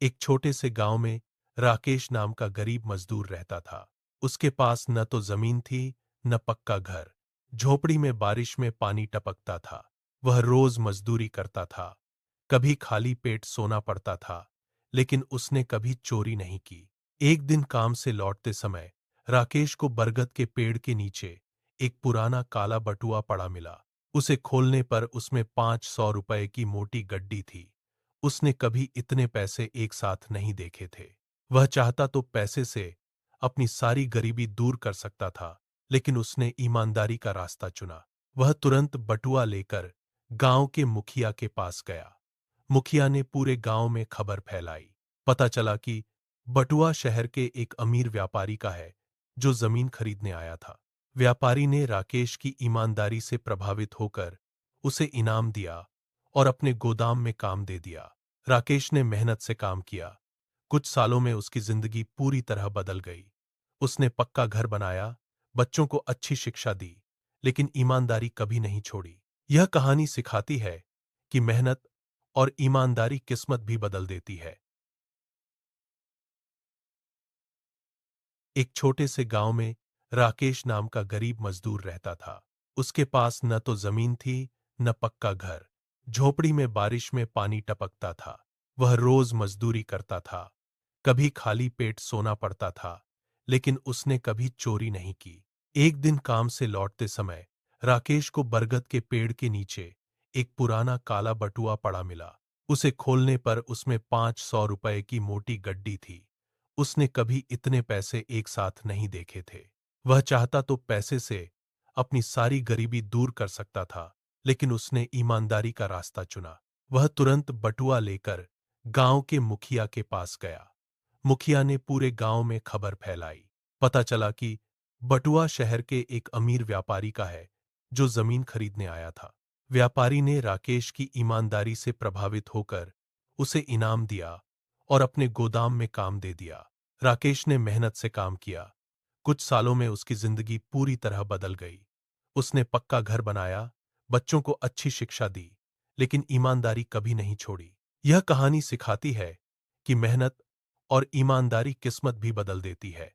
एक छोटे से गांव में राकेश नाम का गरीब मजदूर रहता था। उसके पास न तो जमीन थी, न पक्का घर। झोपड़ी में बारिश में पानी टपकता था। वह रोज मजदूरी करता था। कभी खाली पेट सोना पड़ता था, लेकिन उसने कभी चोरी नहीं की। एक दिन काम से लौटते समय राकेश को बरगद के पेड़ के नीचे एक पुराना काला बटुआ पड़ा मिला। उसे खोलने पर उसमें 500 रुपए की मोटी गड्डी थी। उसने कभी इतने पैसे एक साथ नहीं देखे थे। वह चाहता तो पैसे से अपनी सारी गरीबी दूर कर सकता था, लेकिन उसने ईमानदारी का रास्ता चुना। वह तुरंत बटुआ लेकर गांव के मुखिया के पास गया। मुखिया ने पूरे गांव में खबर फैलाई। पता चला कि बटुआ शहर के एक अमीर व्यापारी का है, जो जमीन खरीदने आया था। व्यापारी ने राकेश की ईमानदारी से प्रभावित होकर उसे इनाम दिया और अपने गोदाम में काम दे दिया। राकेश ने मेहनत से काम किया। कुछ सालों में उसकी जिंदगी पूरी तरह बदल गई। उसने पक्का घर बनाया, बच्चों को अच्छी शिक्षा दी, लेकिन ईमानदारी कभी नहीं छोड़ी। यह कहानी सिखाती है कि मेहनत और ईमानदारी किस्मत भी बदल देती है। एक छोटे से गांव में राकेश नाम का गरीब मजदूर रहता था। उसके पास न तो जमीन थी, न पक्का घर। झोपड़ी में बारिश में पानी टपकता था। वह रोज मजदूरी करता था। कभी खाली पेट सोना पड़ता था, लेकिन उसने कभी चोरी नहीं की। एक दिन काम से लौटते समय राकेश को बरगद के पेड़ के नीचे एक पुराना काला बटुआ पड़ा मिला। उसे खोलने पर उसमें 500 रुपए की मोटी गड्डी थी। उसने कभी इतने पैसे एक साथ नहीं देखे थे। वह चाहता तो पैसे से अपनी सारी गरीबी दूर कर सकता था, लेकिन उसने ईमानदारी का रास्ता चुना। वह तुरंत बटुआ लेकर गांव के मुखिया के पास गया। मुखिया ने पूरे गांव में खबर फैलाई। पता चला कि बटुआ शहर के एक अमीर व्यापारी का है, जो जमीन खरीदने आया था। व्यापारी ने राकेश की ईमानदारी से प्रभावित होकर उसे इनाम दिया और अपने गोदाम में काम दे दिया। राकेश ने मेहनत से काम किया। कुछ सालों में उसकी जिंदगी पूरी तरह बदल गई। उसने पक्का घर बनाया, बच्चों को अच्छी शिक्षा दी, लेकिन ईमानदारी कभी नहीं छोड़ी। यह कहानी सिखाती है कि मेहनत और ईमानदारी किस्मत भी बदल देती है।